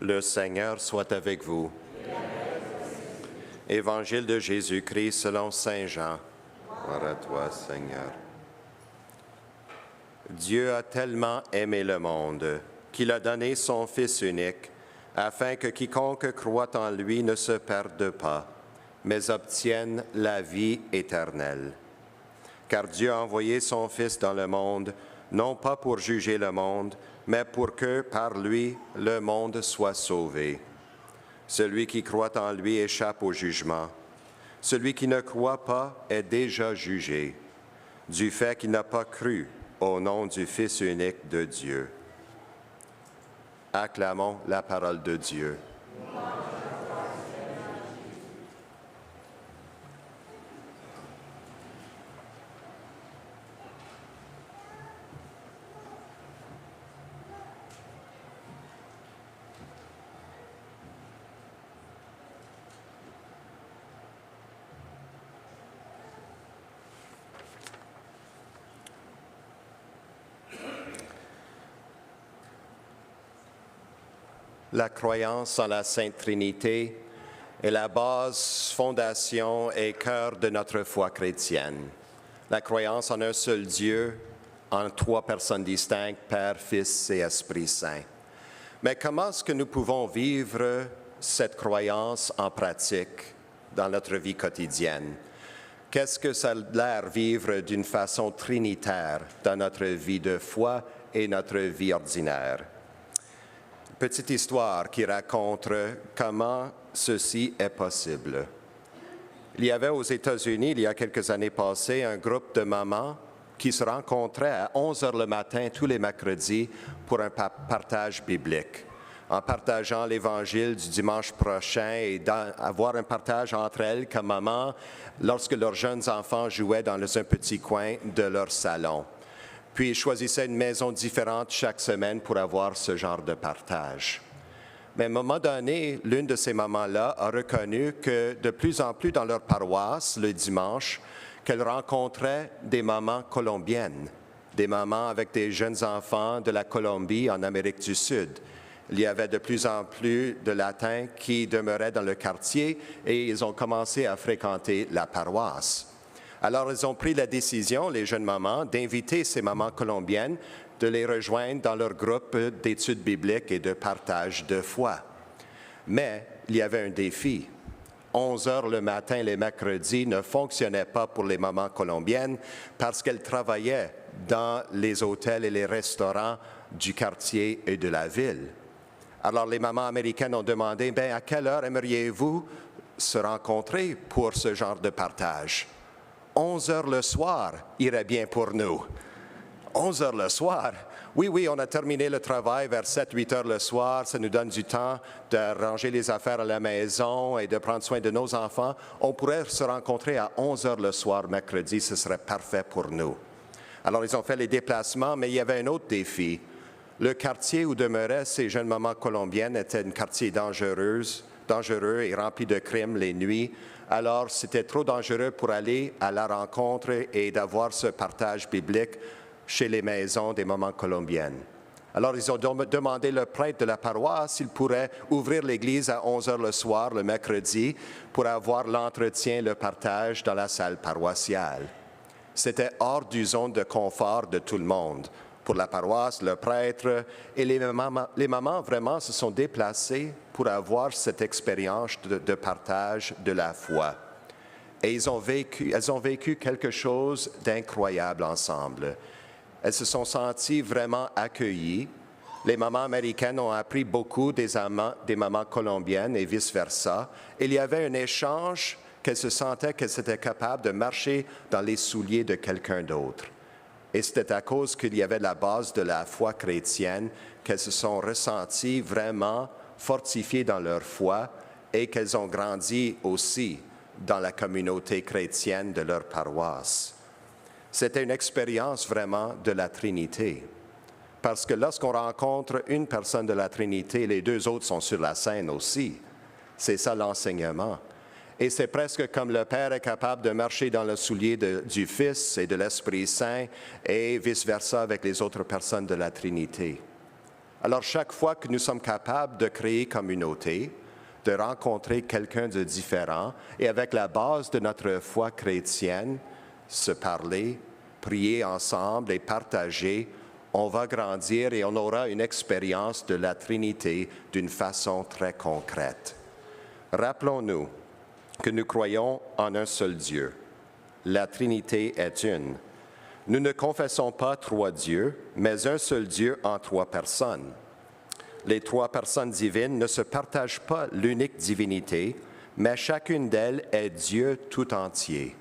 Le Seigneur soit avec vous. Évangile de Jésus-Christ selon saint Jean. Gloire à toi, Seigneur. Dieu a tellement aimé le monde qu'il a donné son Fils unique, afin que quiconque croit en lui ne se perde pas, mais obtienne la vie éternelle. Car Dieu a envoyé son Fils dans le monde, non pas pour juger le monde, mais pour que, par lui, le monde soit sauvé. Celui qui croit en lui échappe au jugement. Celui qui ne croit pas est déjà jugé, du fait qu'il n'a pas cru au nom du Fils unique de Dieu. Acclamons la parole de Dieu. La croyance en la Sainte Trinité est la base, fondation et cœur de notre foi chrétienne. La croyance en un seul Dieu, en trois personnes distinctes, Père, Fils et Esprit Saint. Mais comment est-ce que nous pouvons vivre cette croyance en pratique dans notre vie quotidienne? Qu'est-ce que ça a l'air vivre d'une façon trinitaire dans notre vie de foi et notre vie ordinaire? Petite histoire qui raconte comment ceci est possible. Il y avait aux États-Unis, il y a quelques années passées, un groupe de mamans qui se rencontraient à 11 heures le matin tous les mercredis pour un partage biblique, en partageant l'Évangile du dimanche prochain et avoir un partage entre elles comme maman lorsque leurs jeunes enfants jouaient dans un petit coin de leur salon. Puis ils choisissaient une maison différente chaque semaine pour avoir ce genre de partage. Mais à un moment donné, l'une de ces mamans-là a reconnu que de plus en plus dans leur paroisse, le dimanche, qu'elle rencontrait des mamans colombiennes, des mamans avec des jeunes enfants de la Colombie en Amérique du Sud. Il y avait de plus en plus de latins qui demeuraient dans le quartier et ils ont commencé à fréquenter la paroisse. Alors, ils ont pris la décision, les jeunes mamans, d'inviter ces mamans colombiennes de les rejoindre dans leur groupe d'études bibliques et de partage de foi. Mais il y avait un défi. 11 heures le matin, les mercredis, ne fonctionnait pas pour les mamans colombiennes parce qu'elles travaillaient dans les hôtels et les restaurants du quartier et de la ville. Alors, les mamans américaines ont demandé, « à quelle heure aimeriez-vous se rencontrer pour ce genre de partage? » 11 heures le soir irait bien pour nous. 11 heures le soir. Oui, on a terminé le travail vers 7-8 heures le soir. Ça nous donne du temps de ranger les affaires à la maison et de prendre soin de nos enfants. On pourrait se rencontrer à 11 heures le soir, mercredi. Ce serait parfait pour nous. Alors, ils ont fait les déplacements, mais il y avait un autre défi. Le quartier où demeuraient ces jeunes mamans colombiennes était un quartier dangereux et rempli de crimes les nuits. Alors, c'était trop dangereux pour aller à la rencontre et d'avoir ce partage biblique chez les maisons des mamans colombiennes. Alors, ils ont demandé le prêtre de la paroisse s'il pourrait ouvrir l'église à 11 heures le soir, le mercredi, pour avoir l'entretien, le partage dans la salle paroissiale. C'était hors du zone de confort de tout le monde. Pour la paroisse, le prêtre et les mamans vraiment se sont déplacées pour avoir cette expérience de partage de la foi. Et elles ont vécu quelque chose d'incroyable ensemble. Elles se sont senties vraiment accueillies. Les mamans américaines ont appris beaucoup des mamans colombiennes et vice-versa. Il y avait un échange qu'elles se sentaient qu'elles étaient capables de marcher dans les souliers de quelqu'un d'autre. Et c'était à cause qu'il y avait la base de la foi chrétienne qu'elles se sont ressenties vraiment fortifiées dans leur foi et qu'elles ont grandi aussi dans la communauté chrétienne de leur paroisse. C'était une expérience vraiment de la Trinité. Parce que lorsqu'on rencontre une personne de la Trinité, les deux autres sont sur la scène aussi. C'est ça l'enseignement. Et c'est presque comme le Père est capable de marcher dans le soulier du Fils et de l'Esprit Saint et vice-versa avec les autres personnes de la Trinité. Alors, chaque fois que nous sommes capables de créer communauté, de rencontrer quelqu'un de différent et avec la base de notre foi chrétienne, se parler, prier ensemble et partager, on va grandir et on aura une expérience de la Trinité d'une façon très concrète. Rappelons-nous que nous croyons en un seul Dieu. La Trinité est une. Nous ne confessons pas trois dieux, mais un seul Dieu en trois personnes. Les trois personnes divines ne se partagent pas l'unique divinité, mais chacune d'elles est Dieu tout entier.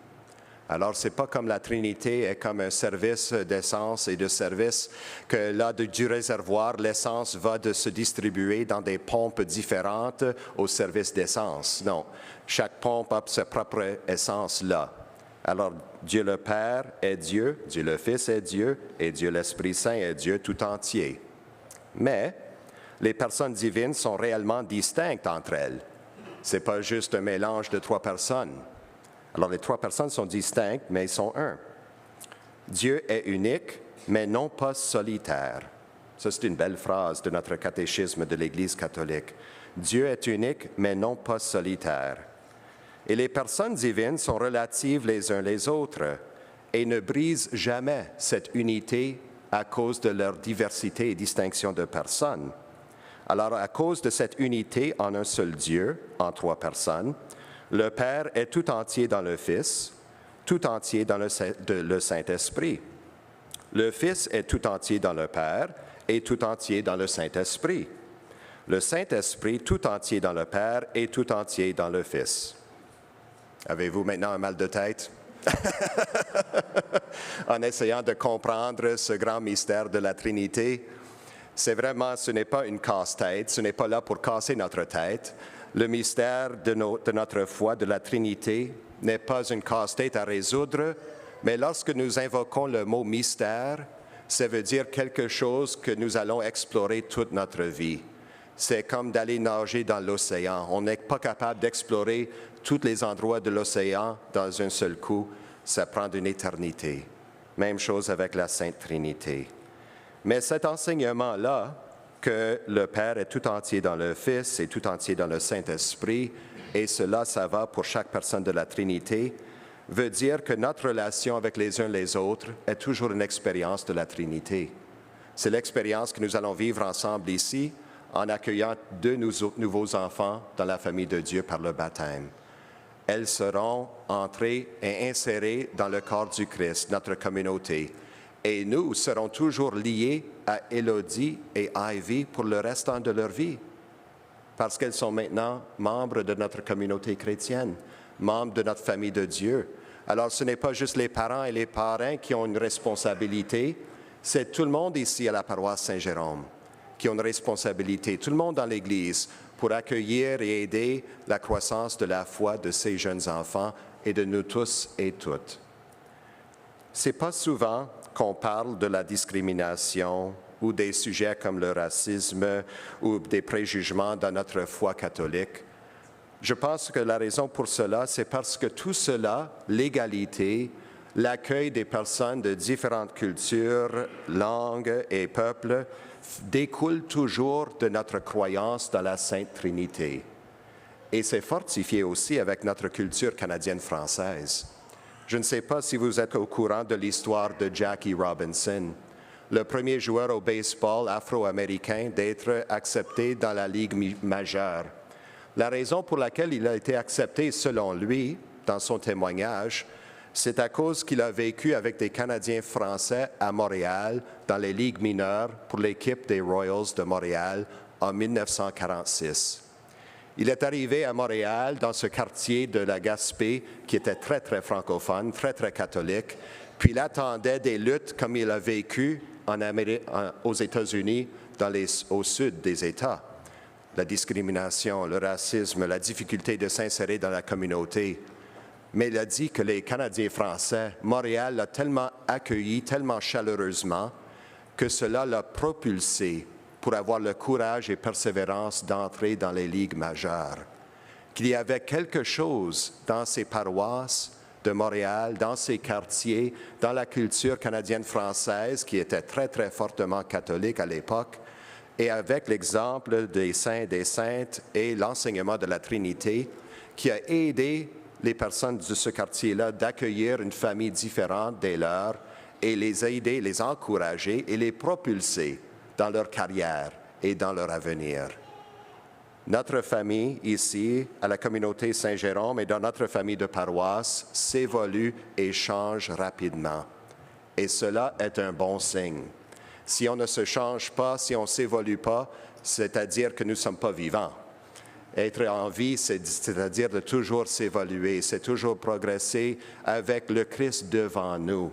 Alors, ce n'est pas comme la Trinité est comme un service d'essence et de service que là, du réservoir, l'essence va de se distribuer dans des pompes différentes au service d'essence. Non, chaque pompe a sa propre essence là. Alors, Dieu le Père est Dieu, Dieu le Fils est Dieu et Dieu l'Esprit Saint est Dieu tout entier. Mais les personnes divines sont réellement distinctes entre elles. Ce n'est pas juste un mélange de trois personnes. Alors, les trois personnes sont distinctes, mais ils sont un. Dieu est unique, mais non pas solitaire. Ça, c'est une belle phrase de notre catéchisme de l'Église catholique. Dieu est unique, mais non pas solitaire. Et les personnes divines sont relatives les uns les autres et ne brisent jamais cette unité à cause de leur diversité et distinction de personnes. Alors, à cause de cette unité en un seul Dieu, en trois personnes, le Père est tout entier dans le Fils, tout entier dans le Saint-Esprit. Le Fils est tout entier dans le Père et tout entier dans le Saint-Esprit. Le Saint-Esprit tout entier dans le Père et tout entier dans le Fils. Avez-vous maintenant un mal de tête? En essayant de comprendre ce grand mystère de la Trinité, ce n'est pas une casse-tête, ce n'est pas là pour casser notre tête. Le mystère de notre foi, de la Trinité, n'est pas une casse-tête à résoudre, mais lorsque nous invoquons le mot mystère, ça veut dire quelque chose que nous allons explorer toute notre vie. C'est comme d'aller nager dans l'océan. On n'est pas capable d'explorer tous les endroits de l'océan dans un seul coup. Ça prend une éternité. Même chose avec la Sainte Trinité. Mais cet enseignement-là, que le Père est tout entier dans le Fils et tout entier dans le Saint-Esprit, et cela, ça va pour chaque personne de la Trinité, veut dire que notre relation avec les uns les autres est toujours une expérience de la Trinité. C'est l'expérience que nous allons vivre ensemble ici, en accueillant deux nouveaux enfants dans la famille de Dieu par le baptême. Elles seront entrées et insérées dans le corps du Christ, notre communauté. Et nous serons toujours liés à Élodie et Ivy pour le restant de leur vie, parce qu'elles sont maintenant membres de notre communauté chrétienne, membres de notre famille de Dieu. Alors, ce n'est pas juste les parents et les parrains qui ont une responsabilité, c'est tout le monde ici à la paroisse Saint-Jérôme qui ont une responsabilité, tout le monde dans l'Église, pour accueillir et aider la croissance de la foi de ces jeunes enfants et de nous tous et toutes. C'est pas souvent qu'on parle de la discrimination ou des sujets comme le racisme ou des préjugements dans notre foi catholique. Je pense que la raison pour cela, c'est parce que tout cela, l'égalité, l'accueil des personnes de différentes cultures, langues et peuples, découle toujours de notre croyance dans la Sainte Trinité. Et c'est fortifié aussi avec notre culture canadienne-française. Je ne sais pas si vous êtes au courant de l'histoire de Jackie Robinson, le premier joueur au baseball afro-américain d'être accepté dans la Ligue majeure. La raison pour laquelle il a été accepté, selon lui, dans son témoignage, c'est à cause qu'il a vécu avec des Canadiens français à Montréal, dans les ligues mineures, pour l'équipe des Royals de Montréal en 1946. Il est arrivé à Montréal, dans ce quartier de la Gaspé, qui était très, très francophone, très, très catholique, puis il attendait des luttes comme il a vécu aux États-Unis, au sud des États. La discrimination, le racisme, la difficulté de s'insérer dans la communauté. Mais il a dit que les Canadiens français, Montréal l'a tellement accueilli, tellement chaleureusement, que cela l'a propulsé pour avoir le courage et persévérance d'entrer dans les ligues majeures. Qu'il y avait quelque chose dans ces paroisses de Montréal, dans ces quartiers, dans la culture canadienne-française, qui était très, très fortement catholique à l'époque, et avec l'exemple des saints et des saintes et l'enseignement de la Trinité qui a aidé les personnes de ce quartier-là d'accueillir une famille différente des leurs et les aider, les encourager et les propulser dans leur carrière et dans leur avenir. Notre famille ici, à la communauté Saint-Jérôme et dans notre famille de paroisse, s'évolue et change rapidement. Et cela est un bon signe. Si on ne se change pas, si on ne s'évolue pas, c'est-à-dire que nous ne sommes pas vivants. Être en vie, c'est-à-dire de toujours s'évoluer, c'est toujours progresser avec le Christ devant nous.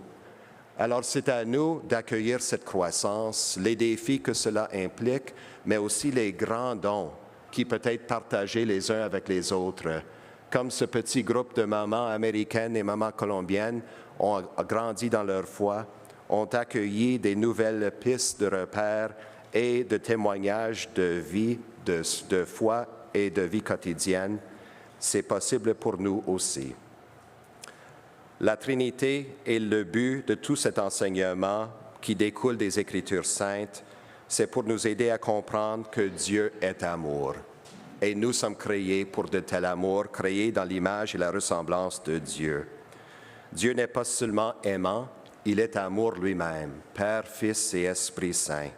Alors c'est à nous d'accueillir cette croissance, les défis que cela implique, mais aussi les grands dons qui peuvent être partagés les uns avec les autres. Comme ce petit groupe de mamans américaines et mamans colombiennes ont grandi dans leur foi, ont accueilli des nouvelles pistes de repères et de témoignages de vie, de foi et de vie quotidienne, c'est possible pour nous aussi. La Trinité est le but de tout cet enseignement qui découle des Écritures saintes. C'est pour nous aider à comprendre que Dieu est amour. Et nous sommes créés pour de tel amour, créés dans l'image et la ressemblance de Dieu. Dieu n'est pas seulement aimant, il est amour lui-même, Père, Fils et Esprit Saint.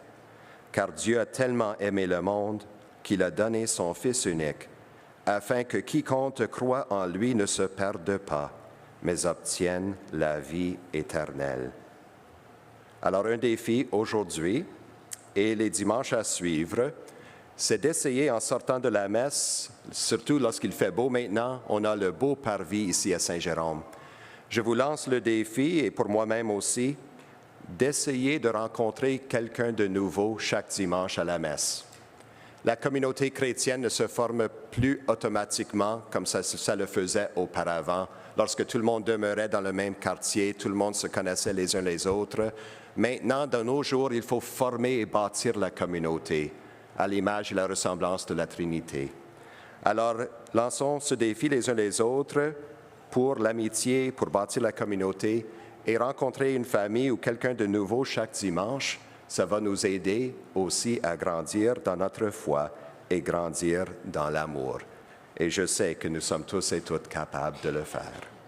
Car Dieu a tellement aimé le monde qu'il a donné son Fils unique, afin que quiconque croit en lui ne se perde pas, mais obtienne la vie éternelle. Alors un défi aujourd'hui et les dimanches à suivre, c'est d'essayer en sortant de la messe, surtout lorsqu'il fait beau maintenant, on a le beau parvis ici à Saint-Jérôme. Je vous lance le défi, et pour moi-même aussi, d'essayer de rencontrer quelqu'un de nouveau chaque dimanche à la messe. La communauté chrétienne ne se forme plus automatiquement comme ça le faisait auparavant, lorsque tout le monde demeurait dans le même quartier, tout le monde se connaissait les uns les autres. Maintenant, dans nos jours, il faut former et bâtir la communauté à l'image et la ressemblance de la Trinité. Alors, lançons ce défi les uns les autres pour l'amitié, pour bâtir la communauté et rencontrer une famille ou quelqu'un de nouveau chaque dimanche. Ça va nous aider aussi à grandir dans notre foi et grandir dans l'amour. Et je sais que nous sommes tous et toutes capables de le faire.